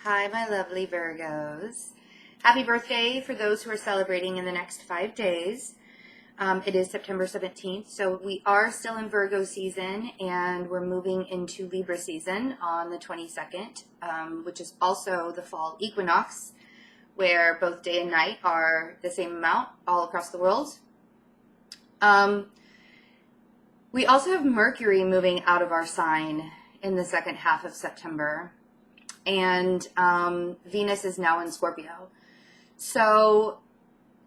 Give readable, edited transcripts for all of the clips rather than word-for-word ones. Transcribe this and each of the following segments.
Hi, my lovely Virgos. Happy birthday for those who are celebrating in the next 5 days. It is September 17th, so we are still in Virgo season, and we're moving into Libra season on the 22nd, which is also the fall equinox, where both day and night are the same amount all across the world. We also have Mercury moving out of our sign in the second half of September, and Venus is now in Scorpio. So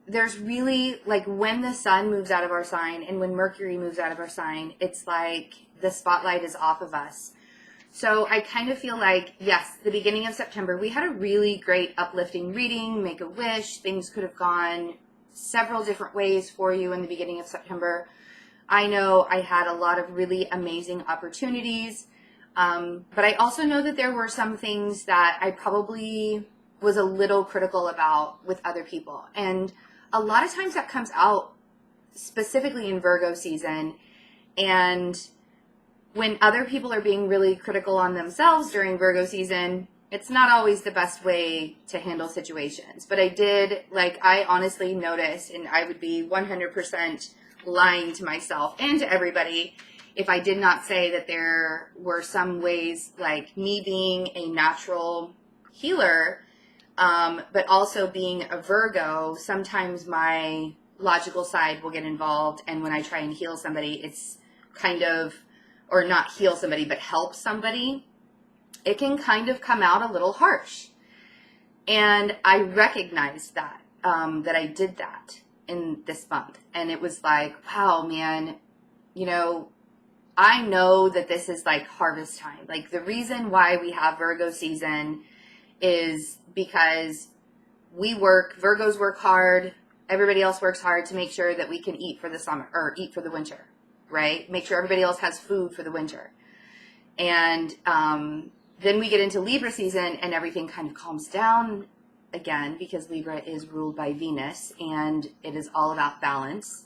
there's really, like, when the sun moves out of our sign and when Mercury moves out of our sign, it's like the spotlight is off of us. So I kind of feel like, yes, the beginning of September, we had a really great uplifting reading, make a wish. Things could have gone several different ways for you in the beginning of September. I know I had a lot of really amazing opportunities, but I also know that there were some things that I probably was a little critical about with other people. And a lot of times that comes out specifically in Virgo season. And when other people are being really critical on themselves during Virgo season, it's not always the best way to handle situations. But I honestly noticed, and I would be 100% lying to myself and to everybody if I did not say that there were some ways, like me being a natural healer, but also being a Virgo, sometimes my logical side will get involved. And when I try and heal somebody, it's kind of, or not heal somebody, but help somebody, it can kind of come out a little harsh. And I recognized that, that I did that in this month. And it was like, wow, man, I know that this is like harvest time. Like, the reason why we have Virgo season is because Virgos work hard. Everybody else works hard to make sure that we can eat for the summer or eat for the winter, right? Make sure everybody else has food for the winter. And then we get into Libra season and everything kind of calms down again, because Libra is ruled by Venus, and it is all about balance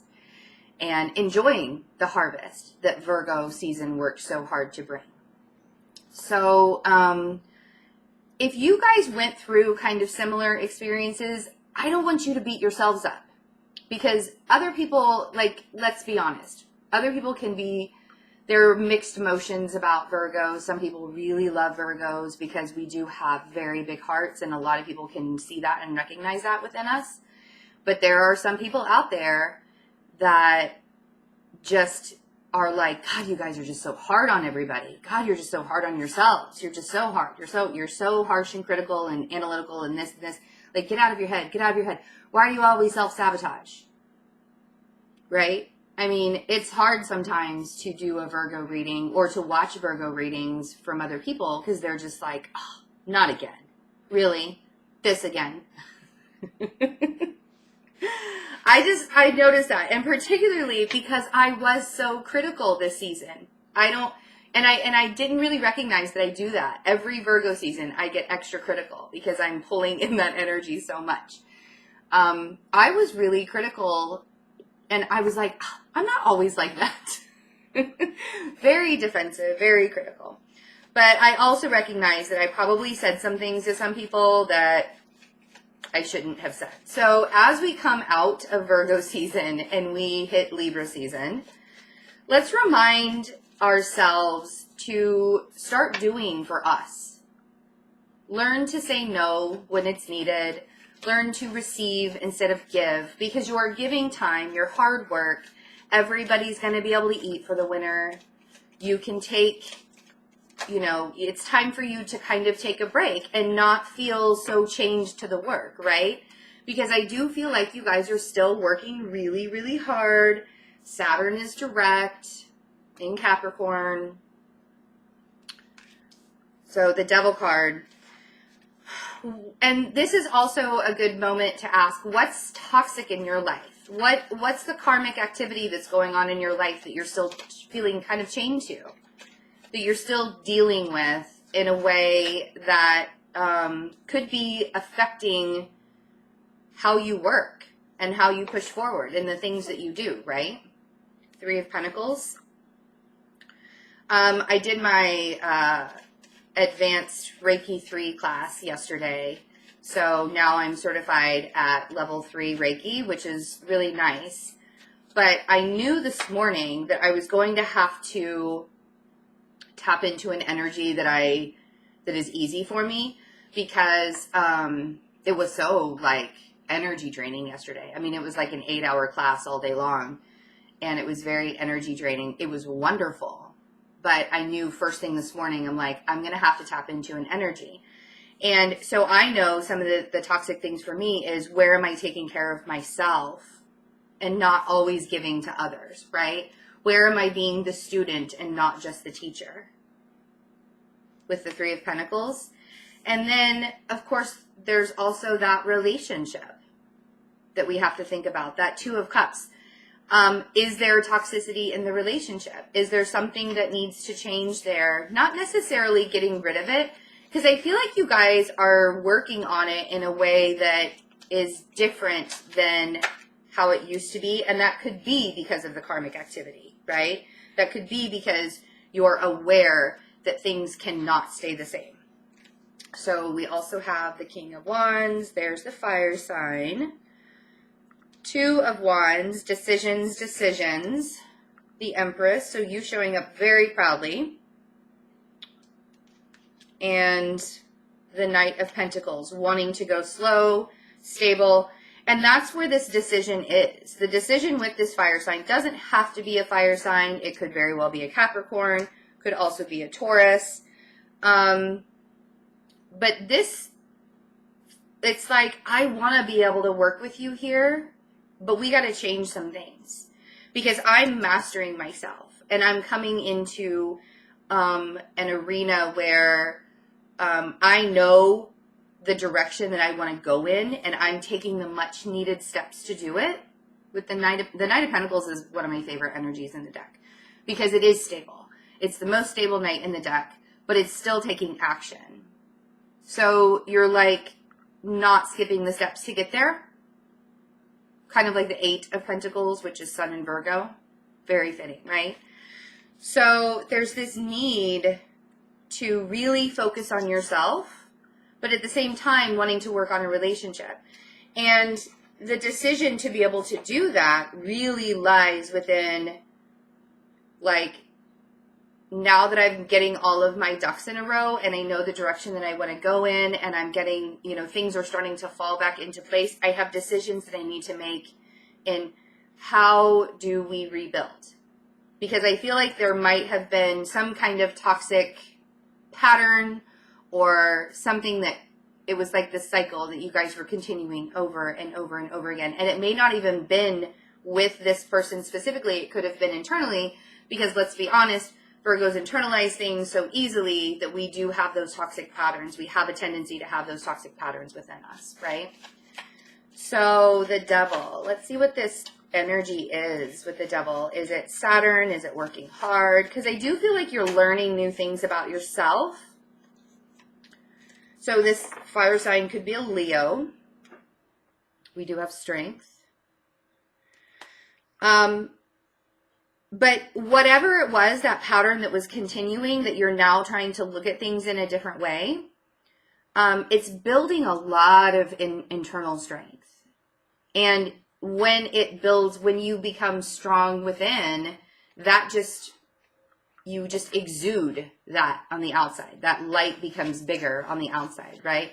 and enjoying the harvest that Virgo season worked so hard to bring. So if you guys went through kind of similar experiences, I don't want you to beat yourselves up, because other people, like, let's be honest, other people there are mixed emotions about Virgos. Some people really love Virgos because we do have very big hearts, and a lot of people can see that and recognize that within us. But there are some people out there that just are like, God, you guys are just so hard on everybody. God, you're just so hard on yourselves. You're just so hard. You're so harsh and critical and analytical and this and this. Like, get out of your head. Get out of your head. Why do you always self-sabotage? Right? I mean, it's hard sometimes to do a Virgo reading or to watch Virgo readings from other people, because they're just like, oh, not again. Really? This again? I noticed that, and particularly because I was so critical this season. I didn't really recognize that I do that. Every Virgo season, I get extra critical because I'm pulling in that energy so much. I was really critical, and I was like, oh, I'm not always like that. Very defensive, very critical. But I also recognize that I probably said some things to some people that I shouldn't have said. So as we come out of Virgo season and we hit Libra season, let's remind ourselves to start doing for us. Learn to say no when it's needed. Learn to receive instead of give, because your giving time, your hard work, everybody's going to be able to eat for the winter. You can take, it's time for you to kind of take a break and not feel so chained to the work, right? Because I do feel like you guys are still working really, really hard. Saturn is direct in Capricorn. So the Devil card. And this is also a good moment to ask, what's toxic in your life? What's the karmic activity that's going on in your life that you're still feeling kind of chained to? That you're still dealing with in a way that could be affecting how you work and how you push forward and the things that you do, right? 3 of Pentacles. I did my advanced Reiki 3 class yesterday. So now I'm certified at level 3 Reiki, which is really nice. But I knew this morning that I was going to have to tap into an energy that is easy for me, because it was so like energy draining yesterday. I mean, it was like an 8-hour class all day long, and it was very energy draining. It was wonderful, but I knew first thing this morning, I'm like, I'm going to have to tap into an energy. And so I know some of the toxic things for me is, where am I taking care of myself and not always giving to others, right? Where am I being the student and not just the teacher? With the 3 of Pentacles. And then, of course, there's also that relationship that we have to think about, that 2 of Cups. Is there toxicity in the relationship? Is there something that needs to change there? Not necessarily getting rid of it, because I feel like you guys are working on it in a way that is different than how it used to be. And that could be because of the karmic activity, right? That could be because you're aware that things cannot stay the same. So we also have the King of Wands. There's the fire sign. 2 of Wands, decisions. The Empress, so you showing up very proudly. And the Knight of Pentacles, wanting to go slow, stable. And that's where this decision is. The decision with this fire sign doesn't have to be a fire sign. It could very well be a Capricorn, could also be a Taurus. But this, it's like, I want to be able to work with you here, but we got to change some things, because I'm mastering myself and I'm coming into an arena where I know the direction that I want to go in, and I'm taking the much needed steps to do it. With the Knight of Pentacles is one of my favorite energies in the deck, because it is stable. It's the most stable knight in the deck, but it's still taking action. So you're like not skipping the steps to get there. Kind of like the 8 of Pentacles, which is Sun in Virgo. Very fitting, right? So there's this need to really focus on yourself, but at the same time wanting to work on a relationship. And the decision to be able to do that really lies within, like, now that I'm getting all of my ducks in a row and I know the direction that I want to go in, and I'm getting, things are starting to fall back into place. I have decisions that I need to make in how do we rebuild? Because I feel like there might have been some kind of toxic pattern or something that it was like this cycle that you guys were continuing over and over and over again. And it may not even been with this person specifically. It could have been internally, because let's be honest, Virgos internalize things so easily that we do have those toxic patterns. We have a tendency to have those toxic patterns within us, right? So the Devil, let's see what this energy is with the Devil. Is it Saturn? Is it working hard? Because I do feel like you're learning new things about yourself. So this fire sign could be a Leo. We do have strength. But whatever it was, that pattern that was continuing, that you're now trying to look at things in a different way, it's building a lot of internal strength. And when it builds, when you become strong within, you just exude that on the outside. That light becomes bigger on the outside, right?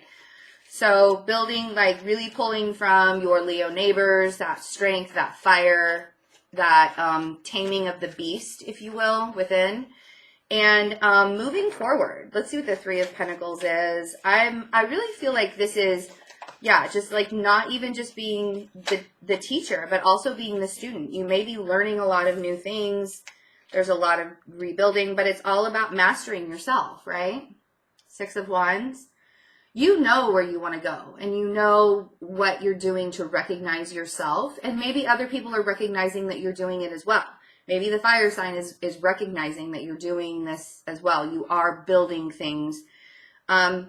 So building, like really pulling from your Leo neighbors, that strength, that fire, that taming of the beast, if you will, within. And moving forward, let's see what the 3 of Pentacles is. I really feel like this is, just like not even just being the teacher, but also being the student. You may be learning a lot of new things. There's a lot of rebuilding, but it's all about mastering yourself, right? 6 of Wands. You know where you want to go, and you know what you're doing to recognize yourself, and maybe other people are recognizing that you're doing it as well. Maybe the fire sign is recognizing that you're doing this as well. You are building things. I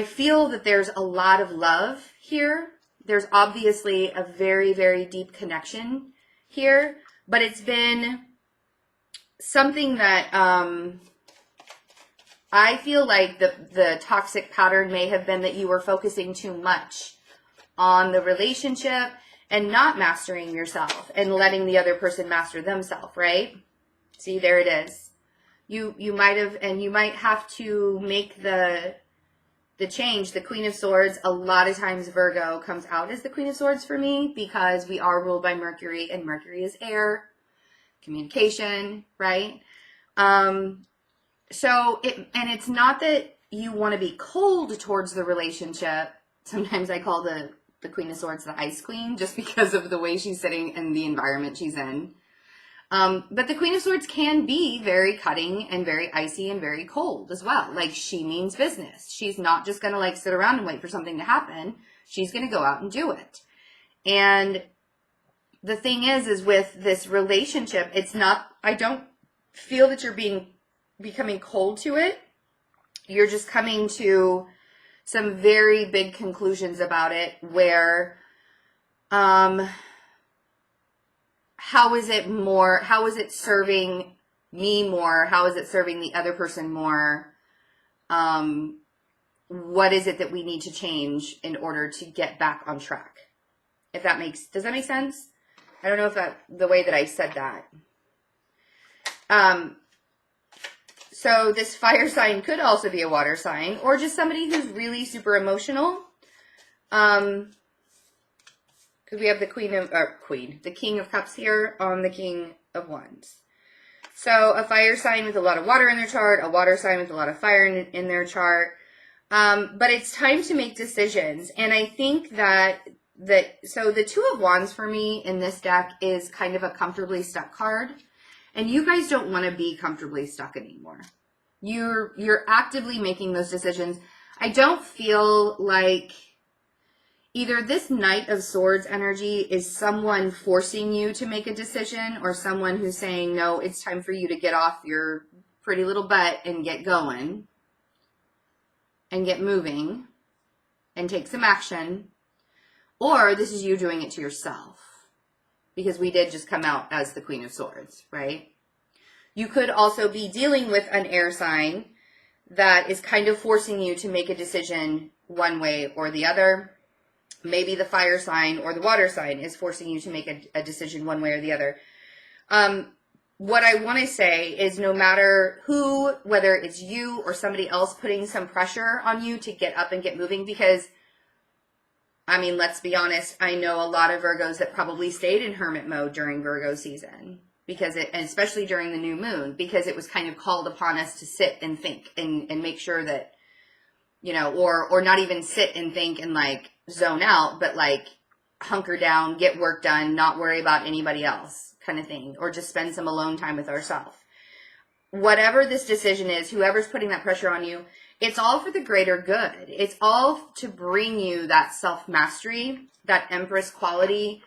feel that there's a lot of love here. There's obviously a very, very deep connection here, but it's been something that I feel like the toxic pattern may have been that you were focusing too much on the relationship and not mastering yourself and letting the other person master themselves, right? See, there it is. You might have, and you might have to make the change. The Queen of Swords, a lot of times Virgo comes out as the Queen of Swords for me because we are ruled by Mercury, and Mercury is air, communication, right? So it's not that you want to be cold towards the relationship. Sometimes I call the Queen of Swords the Ice Queen just because of the way she's sitting and the environment she's in. But the Queen of Swords can be very cutting and very icy and very cold as well. Like, she means business. She's not just going to like sit around and wait for something to happen. She's going to go out and do it. And the thing is with this relationship, it's not, I don't feel that you're becoming cold to it. You're just coming to some very big conclusions about it where, how is it serving me more? How is it serving the other person more? What is it that we need to change in order to get back on track? Does that make sense? I don't know if the way that I said that. So this fire sign could also be a water sign, or just somebody who's really super emotional. Because we have the the King of Cups here on the King of Wands. So a fire sign with a lot of water in their chart, a water sign with a lot of fire in their chart. But it's time to make decisions. And I think so the Two of Wands for me in this deck is kind of a comfortably stuck card. And you guys don't want to be comfortably stuck anymore. You're actively making those decisions. I don't feel like either this Knight of Swords energy is someone forcing you to make a decision, or someone who's saying, no, it's time for you to get off your pretty little butt and get going and get moving and take some action. Or this is you doing it to yourself, because we did just come out as the Queen of Swords, right? You could also be dealing with an air sign that is kind of forcing you to make a decision one way or the other. Maybe the fire sign or the water sign is forcing you to make a decision one way or the other. What I want to say is, no matter who, whether it's you or somebody else putting some pressure on you to get up and get moving, because, I mean, let's be honest, I know a lot of Virgos that probably stayed in hermit mode during Virgo season, because and especially during the new moon, because it was kind of called upon us to sit and think and make sure that, you know, or not even sit and think and like zone out, but like hunker down, get work done, not worry about anybody else kind of thing, or just spend some alone time with ourselves. Whatever this decision is, whoever's putting that pressure on you, it's all for the greater good. It's all to bring you that self-mastery, that Empress quality,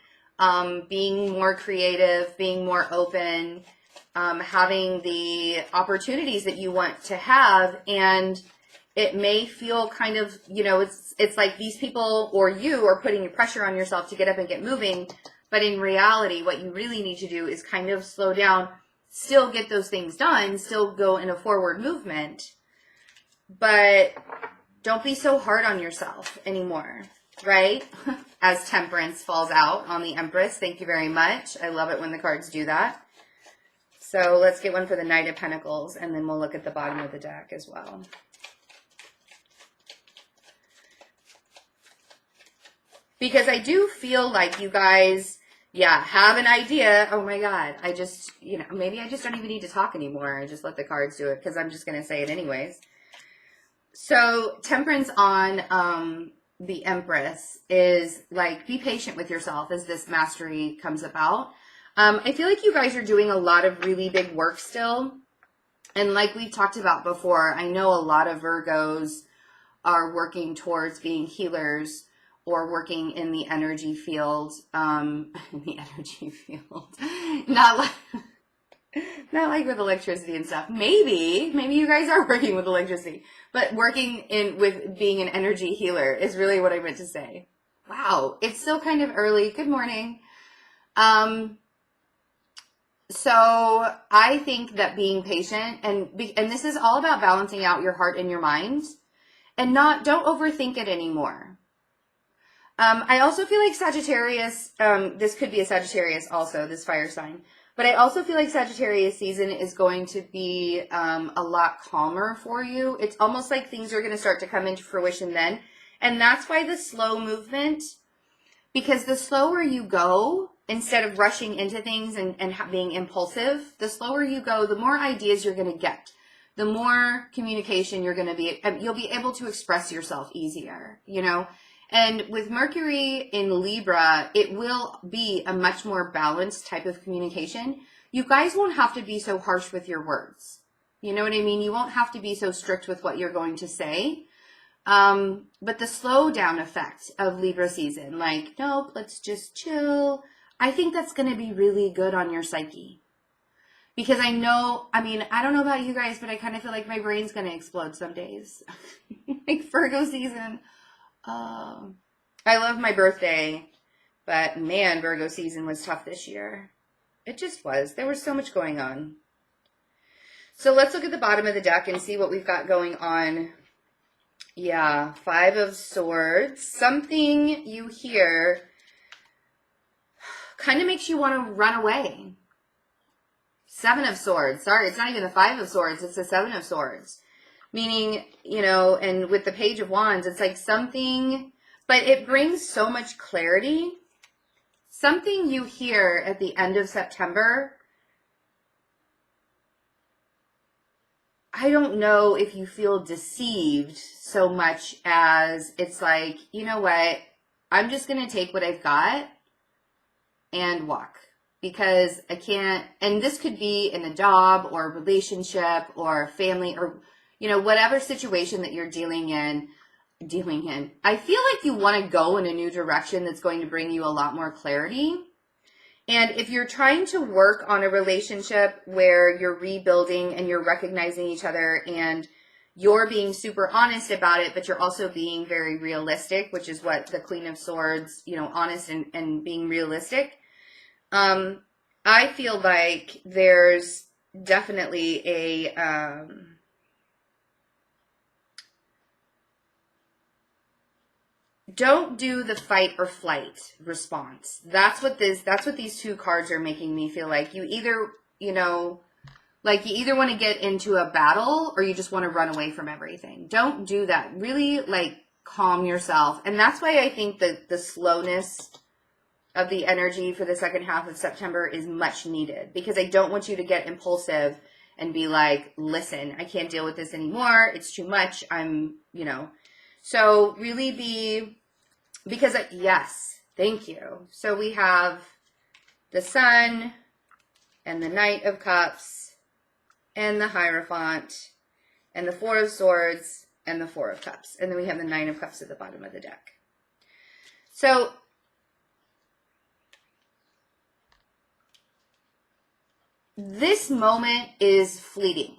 being more creative, being more open, having the opportunities that you want to have. And it may feel kind of, you know, it's like these people or you are putting pressure on yourself to get up and get moving. But in reality, what you really need to do is kind of slow down, still get those things done, still go in a forward movement, but don't be so hard on yourself anymore, right? As Temperance falls out on the Empress. Thank you very much. I love it when the cards do that. So let's get one for the Knight of Pentacles, and then we'll look at the bottom of the deck as well. Because I do feel like you guys, have an idea. Oh my God, I just, maybe I just don't even need to talk anymore. I just let the cards do it, because I'm just going to say it anyways. So Temperance on the Empress is like, be patient with yourself as this mastery comes about. I feel like you guys are doing a lot of really big work still. And like we've talked about before, I know a lot of Virgos are working towards being healers or working in the energy field. Not like with electricity and stuff. Maybe you guys are working with electricity, but working with being an energy healer is really what I meant to say. Wow, it's still kind of early. Good morning. So I think that being patient and this is all about balancing out your heart and your mind, and don't overthink it anymore. I also feel like Sagittarius, this could be a Sagittarius also, this fire sign, but I also feel like Sagittarius season is going to be a lot calmer for you. It's almost like things are going to start to come into fruition then. And that's why the slow movement, because the slower you go, instead of rushing into things and being impulsive, the slower you go, the more ideas you're going to get. The more communication you'll be able to express yourself easier, you know? And with Mercury in Libra, it will be a much more balanced type of communication. You guys won't have to be so harsh with your words. You know what I mean? You won't have to be so strict with what you're going to say. But the slow down effect of Libra season, like, nope, let's just chill. I think that's going to be really good on your psyche. Because I don't know about you guys, but I kind of feel like my brain's going to explode some days. Like Virgo season. I love my birthday, but man, Virgo season was tough this year. It just was. There was so much going on. So let's look at the bottom of the deck and see what we've got going on. Yeah, 5 of Swords. Something you hear kind of makes you want to run away. 7 of Swords. Sorry, it's not even the 5 of Swords. It's the 7 of Swords. Meaning, you know, and with the Page of Wands, it's like something, but it brings so much clarity. Something you hear at the end of September. I don't know if you feel deceived so much as it's like, you know what? I'm just going to take what I've got and walk. Because I can't, and this could be in a job or a relationship or family or, you know, whatever situation that you're dealing in. I feel like you want to go in a new direction that's going to bring you a lot more clarity. And if you're trying to work on a relationship where you're rebuilding and you're recognizing each other and you're being super honest about it, but you're also being very realistic, which is what the Queen of Swords, you know, honest and being realistic. I feel like there's definitely a, don't do the fight or flight response. That's what these 2 cards are making me feel like. You either, you know, like you either want to get into a battle or you just want to run away from everything. Don't do that. Really, like, calm yourself. And that's why I think that the slowness of the energy for the second half of September is much needed, because I don't want you to get impulsive and be like, listen, I can't deal with this anymore. It's too much. I'm, you know, so really because yes, thank you. So we have the Sun and the Knight of Cups and the Hierophant and the 4 of Swords and the 4 of Cups. And then we have the 9 of Cups at the bottom of the deck. So this moment is fleeting.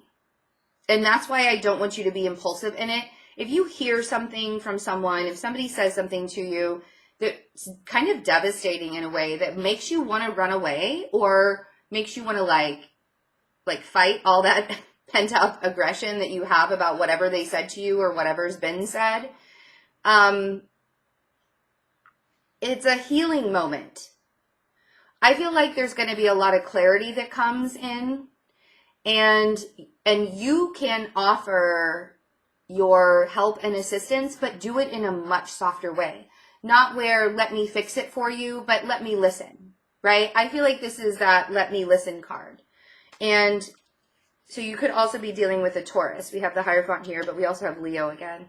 And that's why I don't want you to be impulsive in it. If you hear something from someone, if somebody says something to you that's kind of devastating in a way that makes you want to run away or makes you want to like fight all that pent up aggression that you have about whatever they said to you or whatever's been said, it's a healing moment. I feel like there's going to be a lot of clarity that comes in, and you can offer your help and assistance, but do it in a much softer way. Not where let me fix it for you, but let me listen, right? I feel like this is that let me listen card. And so you could also be dealing with a Taurus. We have the Hierophant here, but we also have Leo again.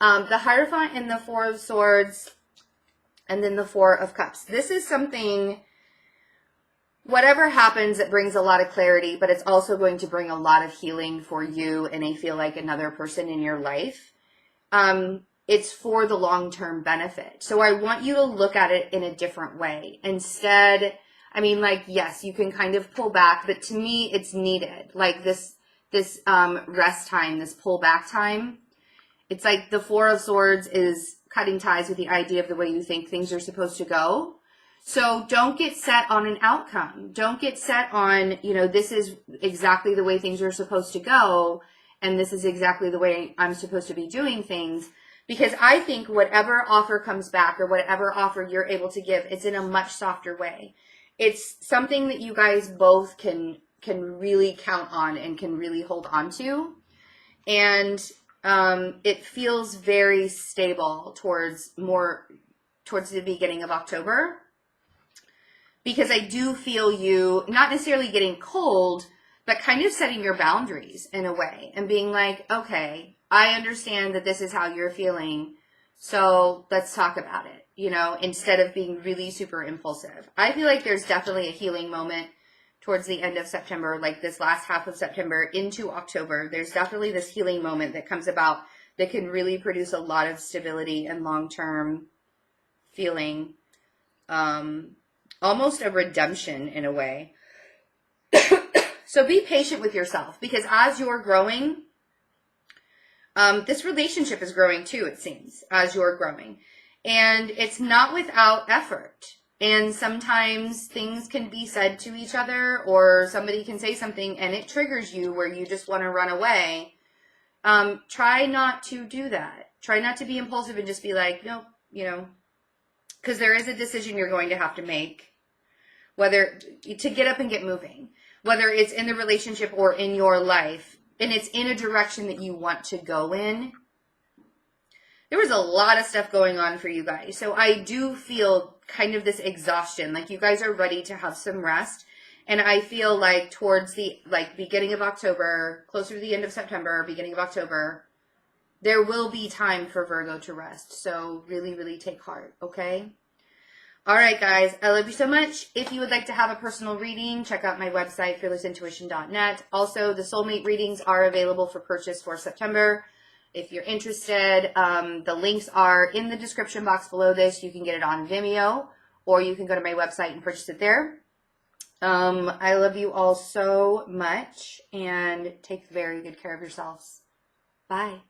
The Hierophant and the 4 of Swords and then the 4 of Cups. This is something, whatever happens, it brings a lot of clarity, but it's also going to bring a lot of healing for you and I feel like another person in your life. It's for the long-term benefit. So I want you to look at it in a different way. Instead, I mean, like, yes, you can kind of pull back, but to me, it's needed. Like this rest time, this pull back time. It's like the 4 of Swords is cutting ties with the idea of the way you think things are supposed to go. So don't get set on an outcome. Don't get set on, you know, this is exactly the way things are supposed to go, and this is exactly the way I'm supposed to be doing things. Because I think whatever offer comes back or whatever offer you're able to give, it's in a much softer way. It's something that you guys both can really count on and can really hold on to. And it feels very stable towards the beginning of October. Because I do feel you not necessarily getting cold, but kind of setting your boundaries in a way and being like, okay, I understand that this is how you're feeling, so let's talk about it, you know, instead of being really super impulsive. I feel like there's definitely a healing moment towards the end of September, like this last half of September into October. There's definitely this healing moment that comes about that can really produce a lot of stability and long-term feeling, almost a redemption in a way. So be patient with yourself, because as you're growing, this relationship is growing too, it seems, as you're growing. And it's not without effort. And sometimes things can be said to each other, or somebody can say something and it triggers you where you just want to run away. Try not to do that. Try not to be impulsive and just be like, nope, you know, because there is a decision you're going to have to make, whether to get up and get moving, whether it's in the relationship or in your life, and it's in a direction that you want to go in. There was a lot of stuff going on for you guys. So I do feel kind of this exhaustion, like you guys are ready to have some rest. And I feel like towards the beginning of October, closer to the end of September, beginning of October, there will be time for Virgo to rest. So really, really take heart, okay? All right, guys, I love you so much. If you would like to have a personal reading, check out my website, fearlessintuition.net. Also, the soulmate readings are available for purchase for September. If you're interested, the links are in the description box below this. You can get it on Vimeo, or you can go to my website and purchase it there. I love you all so much, and take very good care of yourselves. Bye.